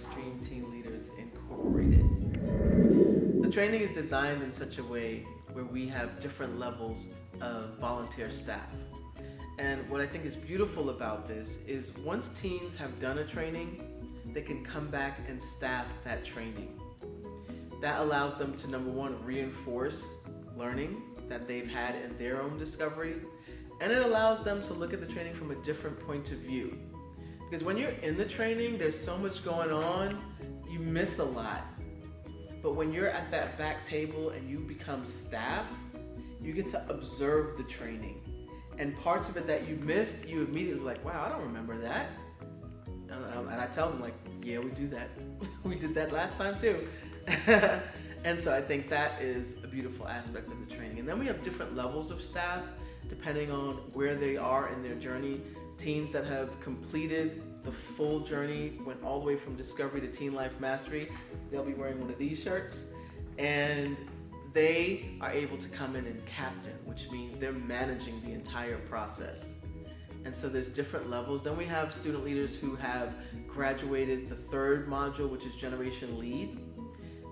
Extreme Teen Leaders Incorporated. The training is designed in such a way where we have different levels of volunteer staff. And what I think is beautiful about this is once teens have done a training, they can come back and staff that training. That allows them to, number one, reinforce learning that they've had in their own discovery, and it allows them to look at the training from a different point of view. Because when you're in the training, there's so much going on, you miss a lot. But when you're at that back table and you become staff, you get to observe the training. And parts of it that you missed, you immediately like, wow, I don't remember that. And I tell them like, yeah, we do that. We did that last time too. And so I think that is a beautiful aspect of the training. And then we have different levels of staff depending on where they are in their journey. Teens that have completed the full journey, went all the way from discovery to teen life mastery, they'll be wearing one of these shirts. And they are able to come in and captain, which means they're managing the entire process. And so there's different levels. Then we have student leaders who have graduated the third module, which is Generation Lead.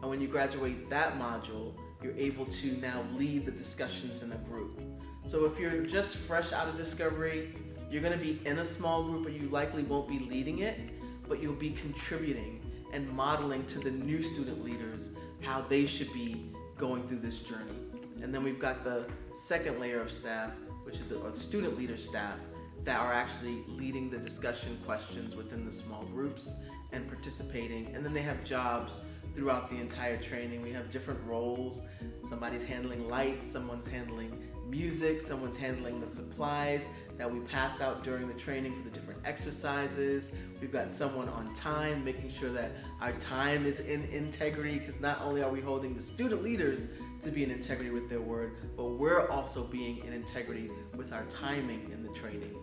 And when you graduate that module, you're able to now lead the discussions in a group. So if you're just fresh out of discovery, you're going to be in a small group and you likely won't be leading it, but you'll be contributing and modeling to the new student leaders how they should be going through this journey. And then we've got the second layer of staff, which is the student leader staff, that are actually leading the discussion questions within the small groups and participating. And then they have jobs throughout the entire training. We have different roles. Somebody's handling lights, someone's handling music, someone's handling the supplies that we pass out during the training for the different exercises. We've got someone on time, making sure that our time is in integrity, because not only are we holding the student leaders to be in integrity with their word, but we're also being in integrity with our timing in the training.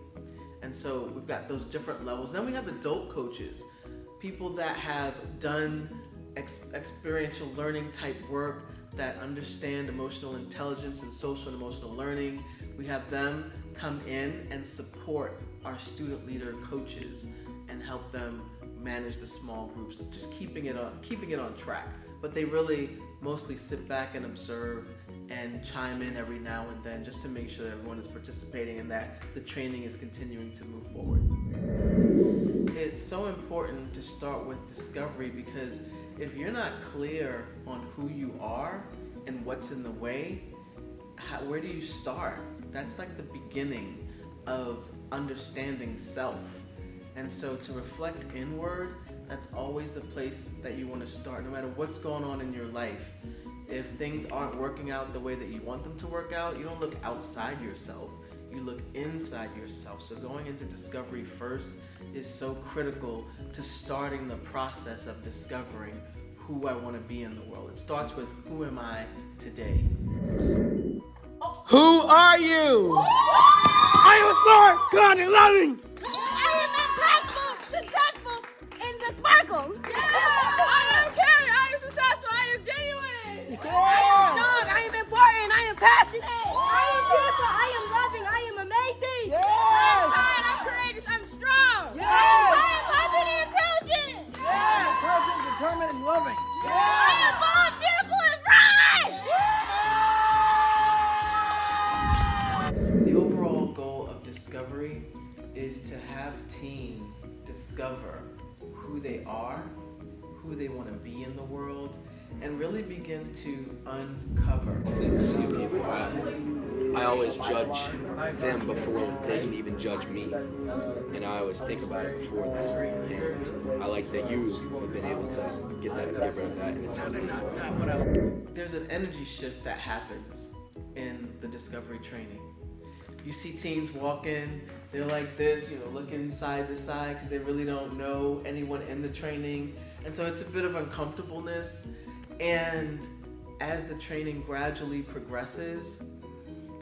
And so we've got those different levels. Then we have adult coaches, people that have done experiential learning type work, that understand emotional intelligence and social and emotional learning. We have them come in and support our student leader coaches and help them manage the small groups, just keeping it on track. But they really mostly sit back and observe and chime in every now and then just to make sure that everyone is participating and that the training is continuing to move forward. It's so important to start with discovery, because if you're not clear on who you are and what's in the way, where do you start? That's like the beginning of understanding self. And so to reflect inward, that's always the place that you want to start, no matter what's going on in your life. If things aren't working out the way that you want them to work out, you don't look outside yourself, you look inside yourself. So going into discovery first is so critical to starting the process of discovering who I want to be in the world. It starts with, who am I today? Who are you? I am smart, kind, and loving. I am impactful, successful, and the sparkle. I am caring, I am successful, I am genuine. I am strong, I am important, I am passionate. I am beautiful, I am loving, I am amazing. I am kind, I'm courageous, I'm strong. I am loving and intelligent. Intelligent, determined, and loving. I am bold, beautiful, and bright. The overall goal of discovery is to have teens discover who they are, who they want to be in the world, and really begin to uncover. Things see people. I always judge them before they can even judge me, and I always think about it before that. And I like that you have been able to get rid of that, and it's helping as well. There's an energy shift that happens in the discovery training. You see teens walk in, they're like this, looking side to side because they really don't know anyone in the training. And so it's a bit of uncomfortableness. And as the training gradually progresses,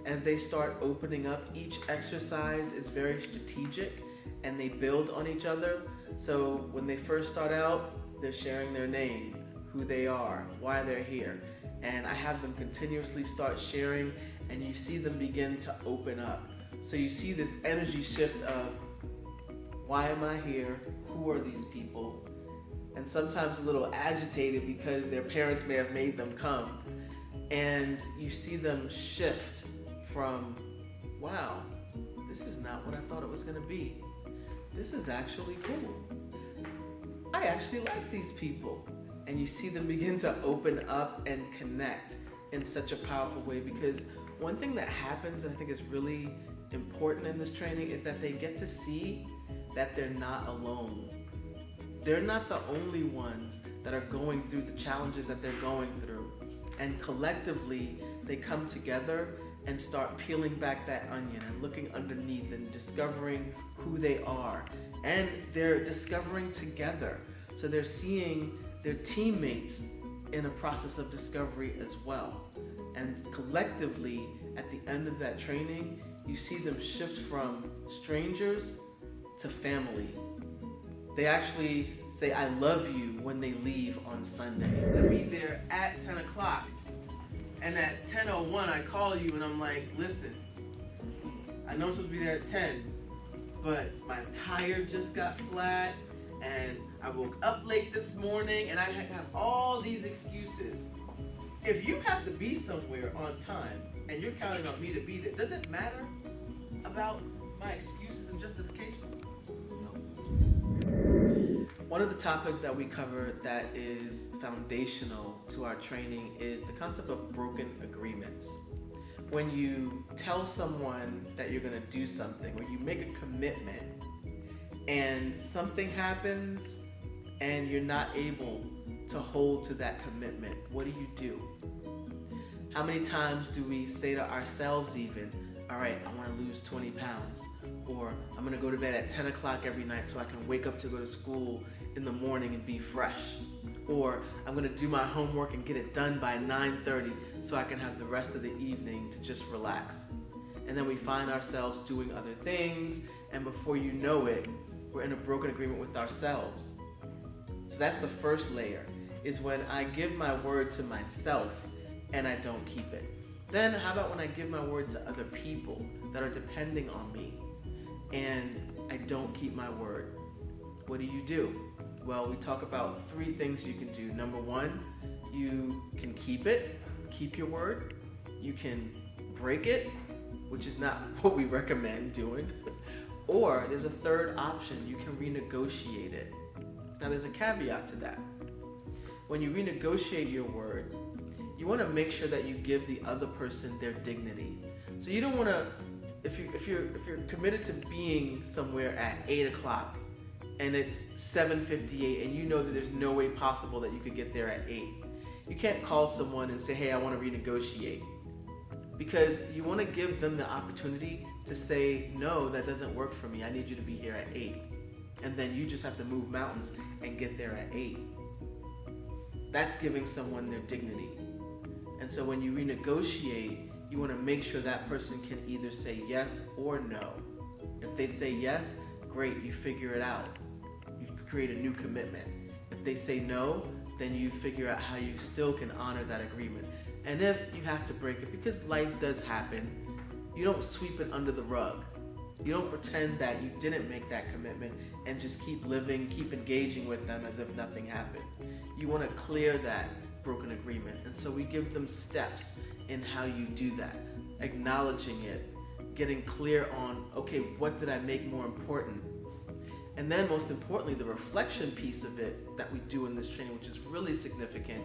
as they start opening up, each exercise is very strategic and they build on each other. So when they first start out, they're sharing their name, who they are, why they're here. And I have them continuously start sharing, and you see them begin to open up. So you see this energy shift of, why am I here? Who are these people? and sometimes a little agitated because their parents may have made them come. And you see them shift from, wow, this is not what I thought it was going to be. This is actually cool. I actually like these people. And you see them begin to open up and connect in such a powerful way, because one thing that happens that I think is really important in this training is that they get to see that they're not alone. They're not the only ones that are going through the challenges that they're going through. And collectively, they come together and start peeling back that onion and looking underneath and discovering who they are. And they're discovering together. So they're seeing their teammates in a process of discovery as well. And collectively, at the end of that training, you see them shift from strangers to family. They actually say, I love you when they leave on Sunday. They'll be there at 10 o'clock. And at 10:01, I call you and I'm like, listen, I know I'm supposed to be there at 10, but my tire just got flat and I woke up late this morning and I have all these excuses. If you have to be somewhere on time and you're counting on me to be there, does it matter about my excuses and justifications? One of the topics that we cover that is foundational to our training is the concept of broken agreements. When you tell someone that you're going to do something, or you make a commitment, and something happens and you're not able to hold to that commitment, what do? How many times do we say to ourselves even, all right, I want to lose 20 pounds, or I'm going to go to bed at 10 o'clock every night so I can wake up to go to school in the morning and be fresh, or I'm going to do my homework and get it done by 9:30 so I can have the rest of the evening to just relax. And then we find ourselves doing other things, and before you know it, we're in a broken agreement with ourselves. So that's the first layer, is when I give my word to myself and I don't keep it. Then how about when I give my word to other people that are depending on me and I don't keep my word? What do? Well, we talk about 3 things you can do. Number 1, you can keep it, keep your word. You can break it, which is not what we recommend doing. Or there's a third option, you can renegotiate it. Now there's a caveat to that. When you renegotiate your word, you want to make sure that you give the other person their dignity. So you don't want to, if you're committed to being somewhere at 8 o'clock and it's 7:58 and you know that there's no way possible that you could get there at 8, you can't call someone and say, hey, I want to renegotiate. Because you want to give them the opportunity to say, no, that doesn't work for me. I need you to be here at 8. And then you just have to move mountains and get there at 8. That's giving someone their dignity. And so when you renegotiate, you want to make sure that person can either say yes or no. If they say yes, great, you figure it out. You create a new commitment. If they say no, then you figure out how you still can honor that agreement. And if you have to break it, because life does happen, you don't sweep it under the rug. You don't pretend that you didn't make that commitment and just keep living, keep engaging with them as if nothing happened. You want to clear that broken agreement. And so we give them steps in how you do that. Acknowledging it, getting clear on, okay, what did I make more important? And then most importantly, the reflection piece of it that we do in this training, which is really significant,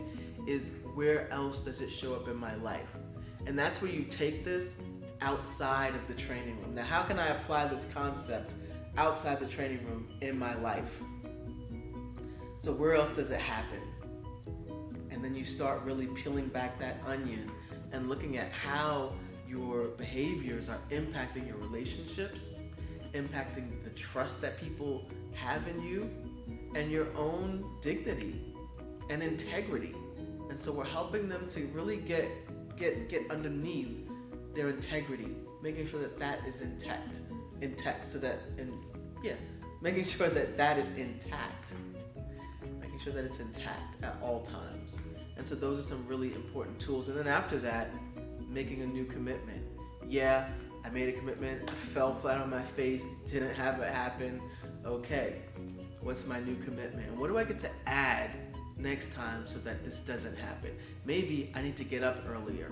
is where else does it show up in my life? And that's where you take this outside of the training room. Now, how can I apply this concept outside the training room in my life? So where else does it happen? And then you start really peeling back that onion and looking at how your behaviors are impacting your relationships, impacting the trust that people have in you, and your own dignity and integrity. And so we're helping them to really get underneath their integrity, making sure that that is intact, so that, making sure that that is intact, making sure that it's intact at all times. And so those are some really important tools. And then after that, making a new commitment. Yeah, I made a commitment, I fell flat on my face, didn't have it happen, okay. What's my new commitment? And what do I get to add next time so that this doesn't happen? Maybe I need to get up earlier.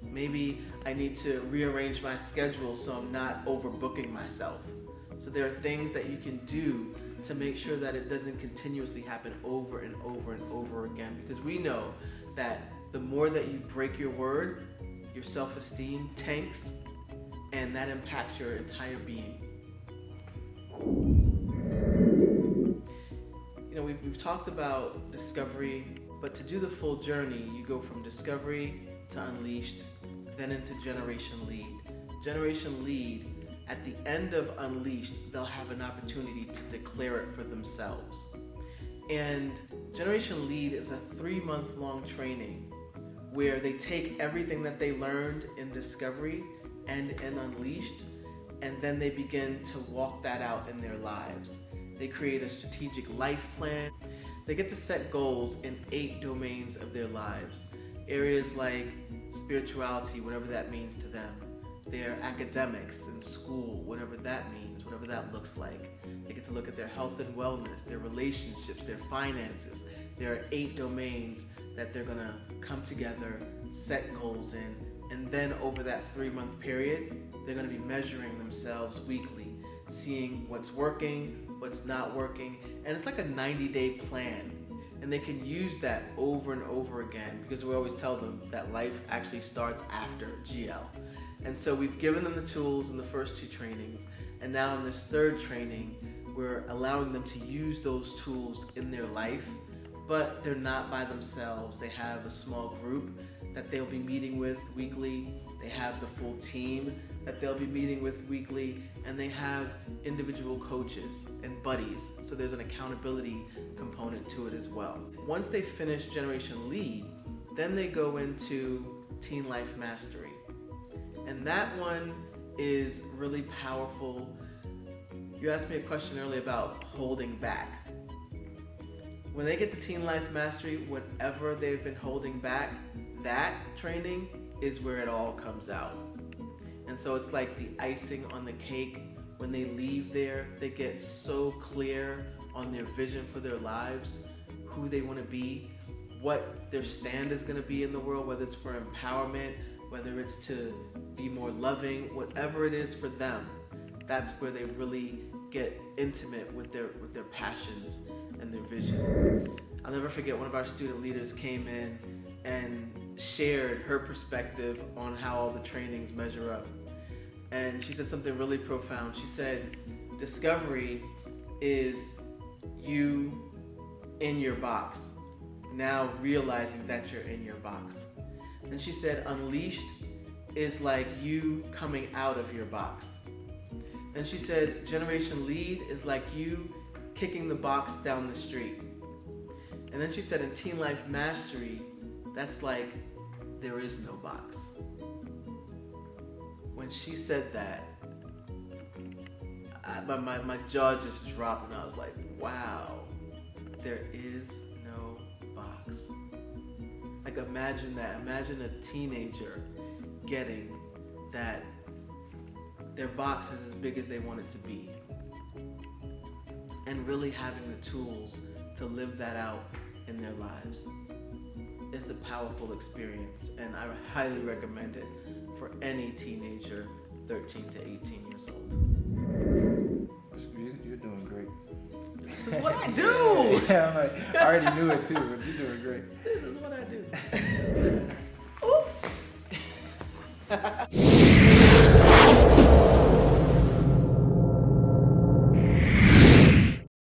Maybe I need to rearrange my schedule so I'm not overbooking myself. So there are things that you can do to make sure that it doesn't continuously happen over and over and over again, because we know that the more that you break your word, your self-esteem tanks, and that impacts your entire being. You know, we've talked about discovery, but to do the full journey, you go from discovery to unleashed, then into generation lead. Generation lead, at the end of unleashed, they'll have an opportunity to declare it for themselves. And generation lead is a 3-month-long training where they take everything that they learned in discovery and in unleashed, and then they begin to walk that out in their lives. They create a strategic life plan. They get to set goals in 8 domains of their lives. Areas like spirituality, whatever that means to them. Their academics and school, whatever that means, whatever that looks like. They get to look at their health and wellness, their relationships, their finances. There are 8 domains that they're gonna come together, set goals in, and then over that 3-month period, they're gonna be measuring themselves weekly, seeing what's working, what's not working, and it's like a 90-day plan. And they can use that over and over again, because we always tell them that life actually starts after GL. And so we've given them the tools in the first 2 trainings, and now in this 3rd training, we're allowing them to use those tools in their life, but they're not by themselves. They have a small group that they'll be meeting with weekly. They have the full team that they'll be meeting with weekly, and they have individual coaches and buddies. So there's an accountability component to it as well. Once they finish Generation Lead, then they go into Teen Life Mastery. And that one is really powerful. You asked me a question earlier about holding back. When they get to Teen Life Mastery, whatever they've been holding back, that training is where it all comes out. And so it's like the icing on the cake. When they leave there, they get so clear on their vision for their lives, who they want to be, what their stand is going to be in the world, whether it's for empowerment, whether it's to be more loving, whatever it is for them. That's where they really get intimate with their passions and their vision. I'll never forget, one of our student leaders came in and shared her perspective on how all the trainings measure up. And she said something really profound. She said, discovery is you in your box, now realizing that you're in your box. And she said, unleashed is like you coming out of your box. And she said, generation lead is like you kicking the box down the street. And then she said, in Teen Life Mastery, that's like there is no box. When she said that, my jaw just dropped, and I was like, wow, there is no box. Like, imagine that. Imagine a teenager getting that their box is as big as they want it to be, and really having the tools to live that out in their lives. It's a powerful experience, and I highly recommend it for any teenager 13 to 18 years old. You're doing great. This is what I do! Yeah, I'm like, I already knew it too, but you're doing great. This is what I do. Ooh.